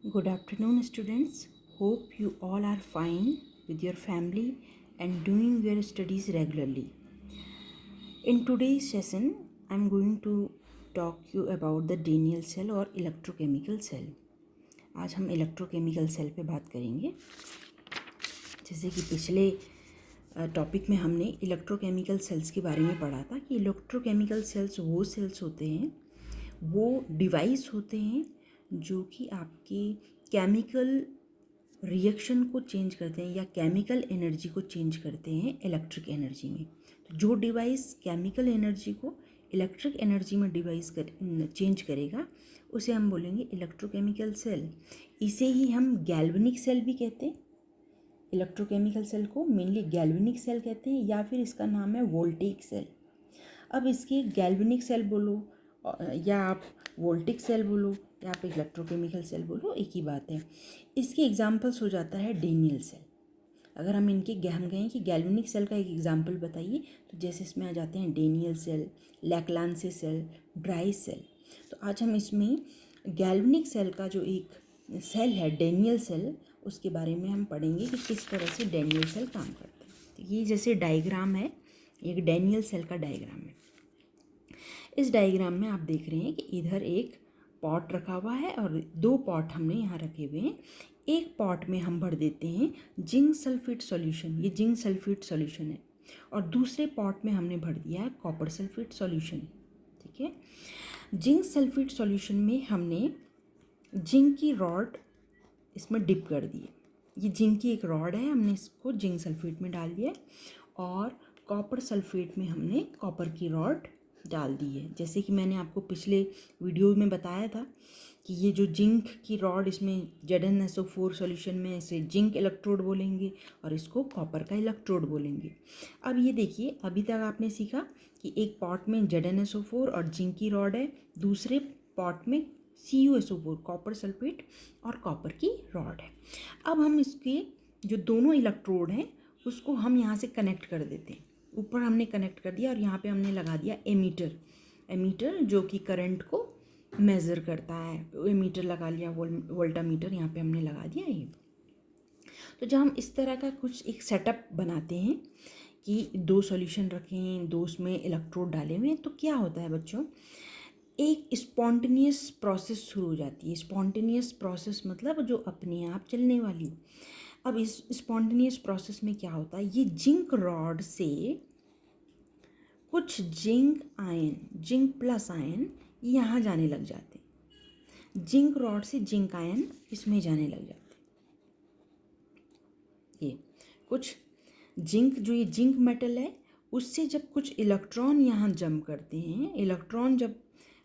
Good afternoon, students. Hope you all are fine with your family and doing your studies regularly. In today's session, I'm going to talk you about the Daniell cell और electrochemical cell. आज हम electrochemical cell पे बात करेंगे. जैसे कि पिछले topic में हमने इलेक्ट्रोकेमिकल सेल्स के बारे में पढ़ा था कि इलेक्ट्रोकेमिकल सेल्स वो सेल्स होते हैं, वो डिवाइस होते हैं जो कि आपके केमिकल रिएक्शन को चेंज करते हैं या केमिकल एनर्जी को चेंज करते हैं इलेक्ट्रिक एनर्जी में. तो जो डिवाइस केमिकल एनर्जी को इलेक्ट्रिक एनर्जी में चेंज करेगा उसे हम बोलेंगे इलेक्ट्रोकेमिकल सेल. इसे ही हम गैल्वेनिक सेल भी कहते हैं. इलेक्ट्रोकेमिकल सेल को मेनली गैल्वेनिक सेल कहते हैं या फिर इसका नाम है वोल्टेइक सेल. अब इसके गैल्वेनिक सेल बोलो या आप वोल्टिक सेल बोलो या आप इलेक्ट्रोकेमिकल सेल बोलो, एक ही बात है. इसके एग्जांपल्स हो जाता है डेनियल सेल. अगर हम कहें कि गैल्वेनिक सेल का एक एग्जांपल बताइए तो जैसे इसमें आ जाते हैं Daniell cell, Leclanche cell, dry cell. तो आज हम इसमें गैल्वेनिक सेल का जो एक सेल है डेनियल सेल, उसके बारे में हम पढ़ेंगे कि किस तरह से डेनियल सेल काम करते हैं. तो ये जैसे डायग्राम है, एक डेनियल सेल का डायग्राम है. इस डायग्राम में आप देख रहे हैं कि इधर एक पॉट रखा हुआ है और दो पॉट हमने यहाँ रखे हुए हैं. एक पॉट में हम भर देते हैं जिंक सल्फेट सॉल्यूशन, ये जिंक सल्फेट सॉल्यूशन है, और दूसरे पॉट में हमने भर दिया है कॉपर सल्फेट सॉल्यूशन. ठीक है. जिंक सल्फेट सॉल्यूशन में हमने जिंक की रॉड इसमें डिप कर दी है. ये जिंक की एक रॉड है, हमने इसको जिंक सल्फेट में डाल दिया है, और कॉपर सल्फेट में हमने कॉपर की रॉड डाल दी है. जैसे कि मैंने आपको पिछले वीडियो में बताया था कि ये जो जिंक की रॉड, इसमें ZnSO4 सॉल्यूशन में इसे जिंक इलेक्ट्रोड बोलेंगे और इसको कॉपर का इलेक्ट्रोड बोलेंगे. अब ये देखिए, अभी तक आपने सीखा कि एक पॉट में ZnSO4 और जिंक की रॉड है, दूसरे पॉट में CuSO4 कॉपर सल्फेट और कॉपर की रॉड है. अब हम इसके जो दोनों इलेक्ट्रोड हैं उसको हम यहाँ से कनेक्ट कर देते हैं. ऊपर हमने कनेक्ट कर दिया और यहाँ पे हमने लगा दिया एमीटर जो कि करंट को मेज़र करता है. एमीटर लगा लिया, वोल्टामीटर यहाँ पे हमने लगा दिया. ये तो जब हम इस तरह का कुछ एक सेटअप बनाते हैं कि दो सॉल्यूशन रखें, दो उसमें इलेक्ट्रोड डाले हुए हैं, तो क्या होता है बच्चों, एक स्पॉन्टेनियस प्रोसेस शुरू हो जाती है. स्पॉन्टेनियस प्रोसेस मतलब जो अपने आप चलने वाली. अब इस स्पॉन्टेनियस प्रोसेस में क्या होता है, ये जिंक रॉड से कुछ जिंक प्लस आयन यहाँ जाने लग जाते हैं. जिंक रॉड से जिंक आयन इसमें जाने लग जाते हैं. ये कुछ जो ये जिंक मेटल है उससे जब कुछ इलेक्ट्रॉन यहाँ जम करते हैं, इलेक्ट्रॉन जब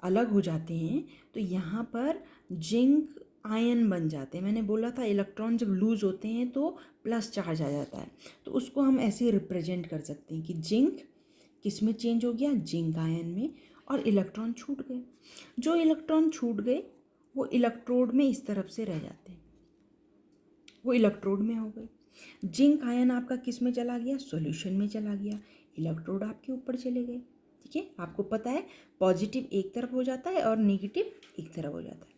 अलग हो जाते हैं तो यहाँ पर जिंक आयन बन जाते हैं. मैंने बोला था इलेक्ट्रॉन जब लूज़ होते हैं तो प्लस चार्ज आ जाता है. तो उसको हम ऐसे रिप्रेजेंट कर सकते हैं कि जिंक किस में चेंज हो गया, जिंक आयन में, और इलेक्ट्रॉन छूट गए. जो इलेक्ट्रॉन छूट गए वो इलेक्ट्रोड में इस तरफ से रह जाते हैं, वो इलेक्ट्रोड में हो गए. जिंक आयन आपका किस में चला गया, सॉल्यूशन में चला गया, इलेक्ट्रोड आपके ऊपर चले गए. ठीक है. आपको पता है पॉजिटिव एक तरफ हो जाता है और नेगेटिव एक तरफ हो जाता है.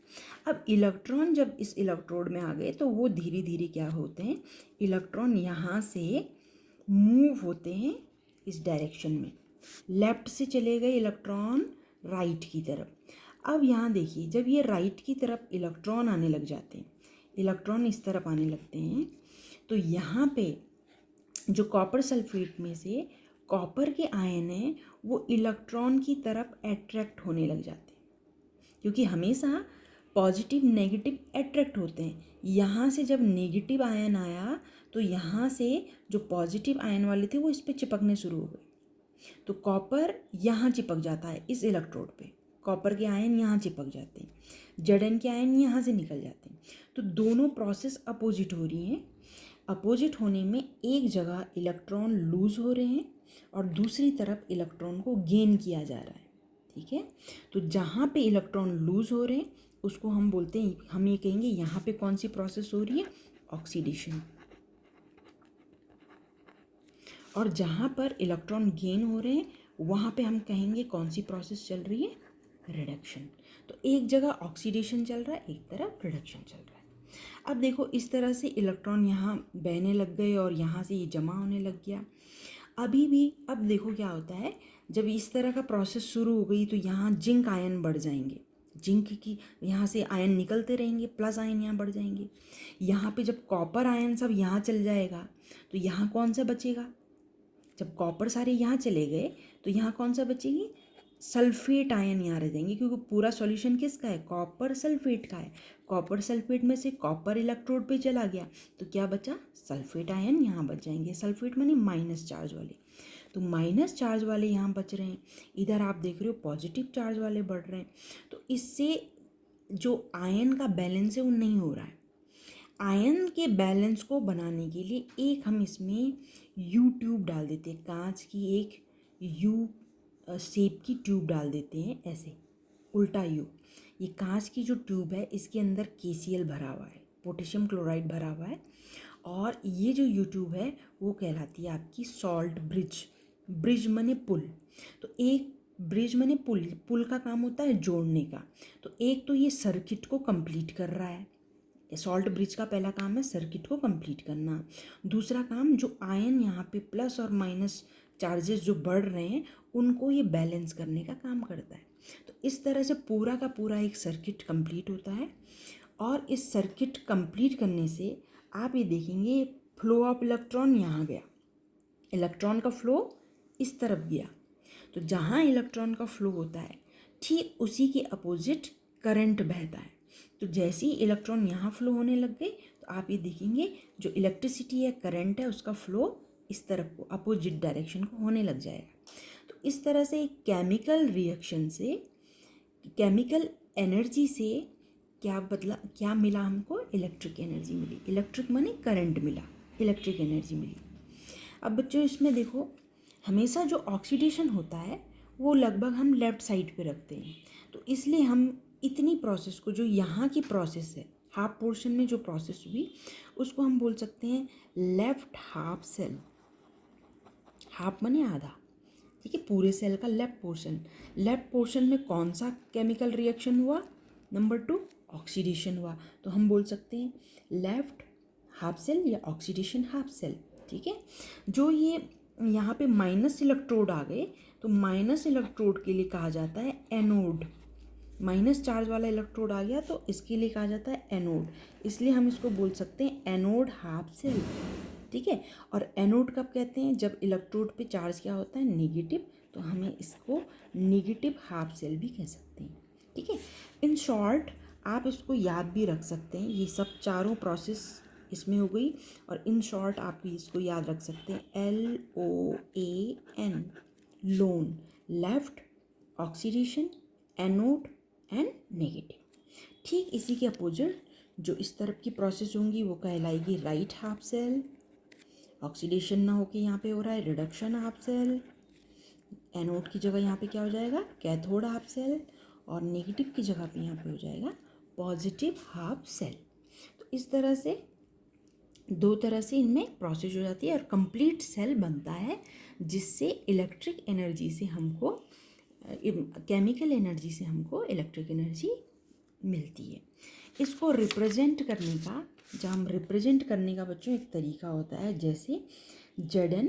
अब इलेक्ट्रॉन जब इस इलेक्ट्रोड में आ गए तो वो धीरे धीरे क्या होते हैं, इलेक्ट्रॉन यहाँ से मूव होते हैं इस डायरेक्शन में. लेफ्ट से चले गए इलेक्ट्रॉन राइट की तरफ. अब यहाँ देखिए, जब ये राइट की तरफ इलेक्ट्रॉन आने लग जाते हैं, इलेक्ट्रॉन इस तरफ आने लगते हैं, तो यहाँ पे जो कॉपर सल्फेट में से कॉपर के आयन हैं वो इलेक्ट्रॉन की तरफ अट्रैक्ट होने लग जाते हैं, क्योंकि हमेशा पॉजिटिव नेगेटिव अट्रैक्ट होते हैं. यहाँ से जब नेगेटिव आयन आया तो यहाँ से जो पॉजिटिव आयन वाले थे वो इस पर चिपकने शुरू हो गए. तो कॉपर यहाँ चिपक जाता है इस इलेक्ट्रोड पे, कॉपर के आयन यहाँ चिपक जाते हैं, Zn के आयन यहाँ से निकल जाते हैं. तो दोनों प्रोसेस अपोजिट हो रही हैं. अपोजिट होने में एक जगह इलेक्ट्रॉन लूज़ हो रहे हैं और दूसरी तरफ इलेक्ट्रॉन को गेन किया जा रहा है. ठीक है. तो जहाँ पे इलेक्ट्रॉन लूज़ हो रहे हैं उसको हम बोलते हैं, हम ये कहेंगे यहाँ पे कौन सी प्रोसेस हो रही है, ऑक्सीडेशन. और जहाँ पर इलेक्ट्रॉन गेन हो रहे हैं वहाँ पे हम कहेंगे कौन सी प्रोसेस चल रही है, रिडक्शन. तो एक जगह ऑक्सीडेशन चल रहा है, एक तरफ रिडक्शन चल रहा है. अब देखो इस तरह से इलेक्ट्रॉन यहाँ बहने लग गए और यहाँ से ये जमा होने लग गया। अभी भी अब देखो क्या होता है, जब इस तरह का प्रोसेस शुरू हो गई तो यहाँ जिंक आयन बढ़ जाएंगे, जिंक की यहाँ से आयन निकलते रहेंगे, प्लस आयन यहाँ बढ़ जाएंगे। यहाँ पे जब कॉपर आयन सब यहाँ चल जाएगा तो यहाँ कौन सा बचेगा, जब कॉपर सारे यहाँ चले गए तो यहाँ कौन सा बचेगी, सल्फेट आयन यहाँ रह जाएंगे, क्योंकि पूरा सॉल्यूशन किसका है, कॉपर सल्फेट का है। कॉपर सल्फेट में से कॉपर इलेक्ट्रोड पे चला गया तो क्या बचा, सल्फेट आयन यहाँ बच जाएंगे। सल्फेट माने माइनस चार्ज वाले, तो माइनस चार्ज वाले यहाँ बच रहे हैं। इधर आप देख रहे हो पॉजिटिव चार्ज वाले बढ़ रहे हैं। तो इससे जो आयन का बैलेंस है वो नहीं हो रहा है। आयन के बैलेंस को बनाने के लिए एक हम इसमें यू ट्यूब डाल देते हैं, कांच की एक यू शेप की ट्यूब डाल देते हैं, ऐसे उल्टा यू। ये कांच की जो ट्यूब है इसके अंदर KCl भरा हुआ है, पोटेशियम क्लोराइड भरा हुआ है, और ये जो यू ट्यूब है वो कहलाती है आपकी सॉल्ट ब्रिज। ब्रिज मने पुल, तो एक ब्रिज मने पुल, पुल का काम होता है जोड़ने का। तो एक तो ये सर्किट को कंप्लीट कर रहा है, सॉल्ट ब्रिज का पहला काम है सर्किट को कंप्लीट करना। दूसरा काम, जो आयन यहाँ पे प्लस और माइनस चार्जेस जो बढ़ रहे हैं उनको ये बैलेंस करने का काम करता है। तो इस तरह से पूरा का पूरा एक सर्किट कंप्लीट होता है। और इस सर्किट कंप्लीट करने से आप ये देखेंगे फ्लो ऑफ इलेक्ट्रॉन यहाँ गया, इलेक्ट्रॉन का फ्लो इस तरफ गया। तो जहाँ इलेक्ट्रॉन का फ्लो होता है ठीक उसी के अपोजिट करंट बहता है। तो जैसे ही इलेक्ट्रॉन यहाँ फ्लो होने लग गए तो आप ये देखेंगे जो इलेक्ट्रिसिटी है, करंट है, उसका फ्लो इस तरफ को अपोजिट डायरेक्शन को होने लग जाएगा। तो इस तरह से केमिकल रिएक्शन से, केमिकल एनर्जी से क्या मिला हमको, इलेक्ट्रिक एनर्जी मिली। इलेक्ट्रिक माने करंट मिला, इलेक्ट्रिक एनर्जी मिली। अब बच्चों इसमें देखो हमेशा जो ऑक्सीडेशन होता है वो लगभग हम लेफ़्ट साइड पे रखते हैं। तो इसलिए हम इतनी प्रोसेस को, जो यहाँ की प्रोसेस है हाफ पोर्शन में जो प्रोसेस हुई उसको हम बोल सकते हैं लेफ्ट हाफ सेल। हाफ माने आधा, ठीक है, पूरे सेल का लेफ्ट पोर्शन। लेफ्ट पोर्शन में कौन सा केमिकल रिएक्शन हुआ, नंबर 2 ऑक्सीडेशन हुआ। तो हम बोल सकते हैं लेफ्ट हाफ सेल या ऑक्सीडेशन हाफ सेल, ठीक है। जो ये यहाँ पे माइनस इलेक्ट्रोड आ गए तो माइनस इलेक्ट्रोड के लिए कहा जाता है एनोड। माइनस चार्ज वाला इलेक्ट्रोड आ गया तो इसके लिए कहा जाता है एनोड, इसलिए हम इसको बोल सकते हैं एनोड हाफ सेल, ठीक है। और एनोड कब कहते हैं, जब इलेक्ट्रोड पे चार्ज क्या होता है, नेगेटिव, तो हमें इसको नेगेटिव हाफ सेल भी कह सकते हैं, ठीक है। इन शॉर्ट आप इसको याद भी रख सकते हैं, ये सब चारों प्रोसेस इसमें हो गई। और इन शॉर्ट आप भी इसको याद रख सकते हैं, LOAN, loan, left oxidation, anode and negative. ठीक इसी के अपोजिट जो इस तरफ की प्रोसेस होंगी वो कहलाएगी राइट हाफ सेल। ऑक्सीडेशन ना होके यहाँ पे हो रहा है रिडक्शन हाफ सेल। एनोड की जगह यहाँ पे क्या हो जाएगा, कैथोड हाफ सेल। और नेगेटिव की जगह पे यहाँ पे हो जाएगा पॉजिटिव हाफ सेल। तो इस तरह से दो तरह से इनमें प्रोसेस हो जाती है और कंप्लीट सेल बनता है, जिससे इलेक्ट्रिक एनर्जी से हमको, केमिकल एनर्जी से हमको इलेक्ट्रिक एनर्जी मिलती है। इसको रिप्रेजेंट करने का, जब हम रिप्रेजेंट करने का बच्चों एक तरीका होता है, जैसे ZN,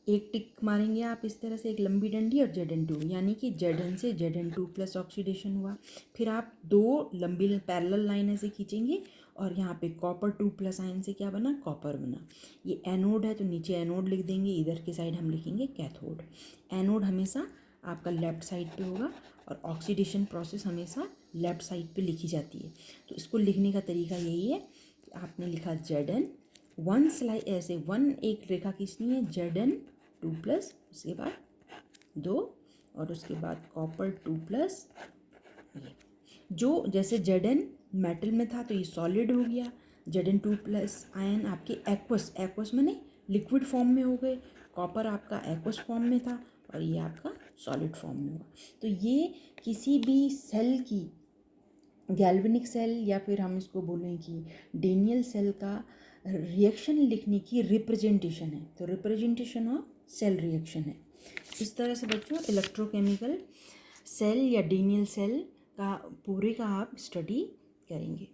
एक टिक मारेंगे आप इस तरह से, एक लंबी डंडी, और ZN2, यानी कि ZN से ZN2 प्लस ऑक्सीडेशन हुआ। फिर आप दो लंबी पैरेलल लाइन ऐसे खींचेंगे और यहाँ पे कॉपर 2 प्लस आयन से क्या बना, कॉपर बना। ये एनोड है तो नीचे एनोड लिख देंगे, इधर के साइड हम लिखेंगे कैथोड। एनोड हमेशा आपका लेफ़्ट साइड पे होगा और ऑक्सीडेशन प्रोसेस हमेशा लेफ़्ट साइड पे लिखी जाती है। तो इसको लिखने का तरीका यही है कि आपने लिखा ZN, वन स्लाइड ऐसे वन, एक रेखा खींचनी है, ZN2 प्लस, उसके बाद 2, और उसके बाद कॉपर 2 प्लस। ये जो जैसे ZN मेटल में था तो ये सॉलिड हो गया, ZN2 प्लस आयन आपके एक्वस, एक्वस माने लिक्विड फॉर्म में हो गए, कॉपर आपका एक्वस फॉर्म में था और ये आपका सॉलिड फॉर्म में हुआ। तो ये किसी भी सेल की, गैल्वेनिक सेल या फिर हम इसको बोलें कि डेनियल सेल का रिएक्शन लिखने की रिप्रेजेंटेशन है। तो रिप्रेजेंटेशन ऑफ सेल रिएक्शन है। इस तरह से बच्चों इलेक्ट्रोकेमिकल सेल या डेनियल सेल का पूरे का आप स्टडी करेंगे।